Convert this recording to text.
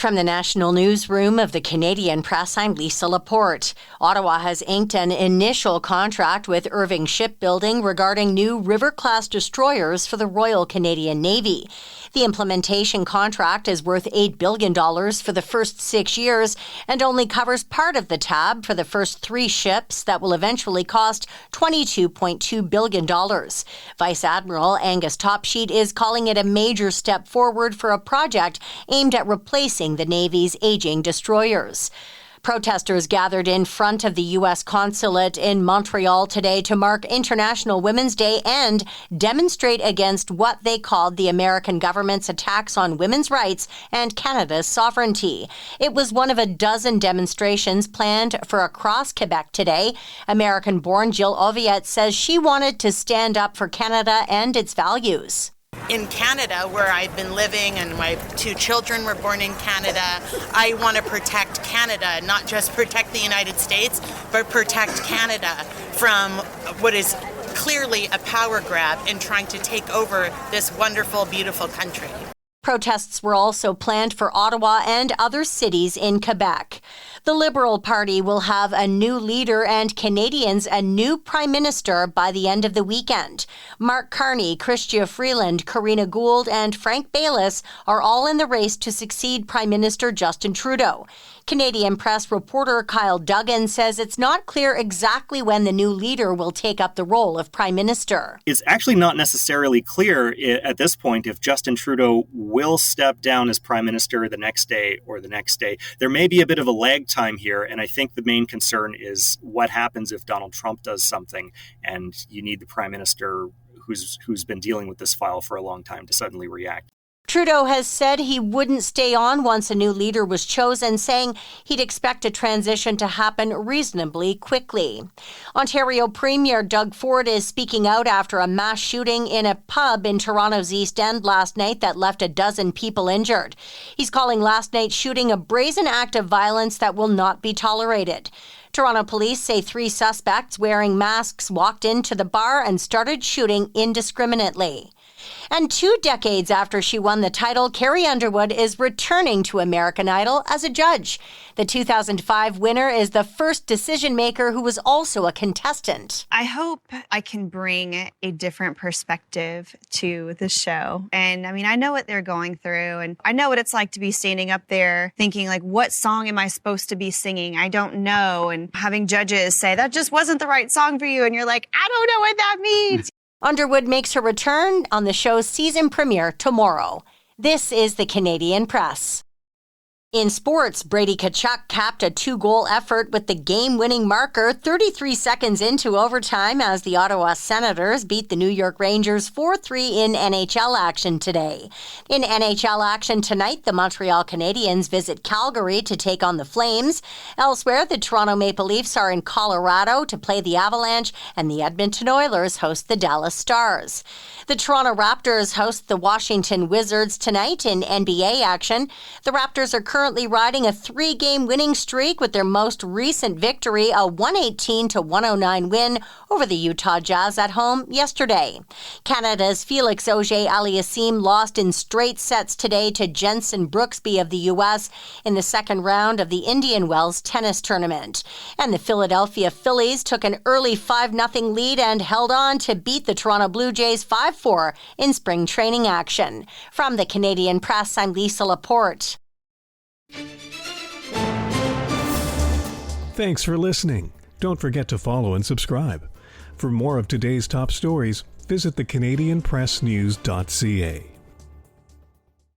From the National Newsroom of the Canadian Press, I'm Lisa Laporte. Ottawa has inked an initial contract with Irving Shipbuilding regarding new River-class destroyers for the Royal Canadian Navy. The implementation contract is worth $8 billion for the first 6 years and only covers part of the tab for the first 3 ships that will eventually cost $22.2 billion. Vice Admiral Angus Topsheet is calling it a major step forward for a project aimed at replacing the Navy's aging destroyers. Protesters gathered in front of the U.S. consulate in Montreal today to mark International Women's Day and demonstrate against what they called the American government's attacks on women's rights and Canada's sovereignty. It was one of a dozen demonstrations planned for across Quebec today. American-born Jill Oviatt says she wanted to stand up for Canada and its values. In Canada, where I've been living and my 2 children were born in Canada, I want to protect Canada, not just protect the United States, but protect Canada from what is clearly a power grab in trying to take over this wonderful, beautiful country. Protests were also planned for Ottawa and other cities in Quebec. The Liberal Party will have a new leader and Canadians a new prime minister by the end of the weekend. Mark Carney, Chrystia Freeland, Karina Gould, and Frank Baylis are all in the race to succeed Prime Minister Justin Trudeau. Canadian Press reporter Kyle Duggan says it's not clear exactly when the new leader will take up the role of Prime Minister. It's actually not necessarily clear at this point if Justin Trudeau will step down as Prime Minister the next day or the next day. There may be a bit of a lag time here, and I think the main concern is what happens if Donald Trump does something and you need the Prime Minister who's been dealing with this file for a long time to suddenly react. Trudeau has said he wouldn't stay on once a new leader was chosen, saying he'd expect a transition to happen reasonably quickly. Ontario Premier Doug Ford is speaking out after a mass shooting in a pub in Toronto's East End last night that left a dozen people injured. He's calling last night's shooting a brazen act of violence that will not be tolerated. Toronto police say 3 suspects wearing masks walked into the bar and started shooting indiscriminately. And 2 decades after she won the title, Carrie Underwood is returning to American Idol as a judge. The 2005 winner is the first decision maker who was also a contestant. I hope I can bring a different perspective to the show. And I mean, I know what they're going through, and I know what it's like to be standing up there thinking, like, what song am I supposed to be singing? I don't know. And having judges say, that just wasn't the right song for you. And you're like, I don't know what that means. Underwood makes her return on the show's season premiere tomorrow. This is the Canadian Press. In sports, Brady Tkachuk capped a 2-goal effort with the game-winning marker 33 seconds into overtime as the Ottawa Senators beat the New York Rangers 4-3 in NHL action today. In NHL action tonight, the Montreal Canadiens visit Calgary to take on the Flames. Elsewhere, the Toronto Maple Leafs are in Colorado to play the Avalanche, and the Edmonton Oilers host the Dallas Stars. The Toronto Raptors host the Washington Wizards tonight in NBA action. The Raptors are currently riding a 3-game winning streak with their most recent victory, a 118-109 win over the Utah Jazz at home yesterday. Canada's Felix Auger-Aliassime lost in straight sets today to Jensen Brooksby of the U.S. in the second round of the Indian Wells tennis tournament. And the Philadelphia Phillies took an early 5-0 lead and held on to beat the Toronto Blue Jays 5-4 in spring training action. From the Canadian Press, I'm Lisa Laporte. Thanks for listening. Don't forget to follow and subscribe. For more of today's top stories, visit thecanadianpressnews.ca.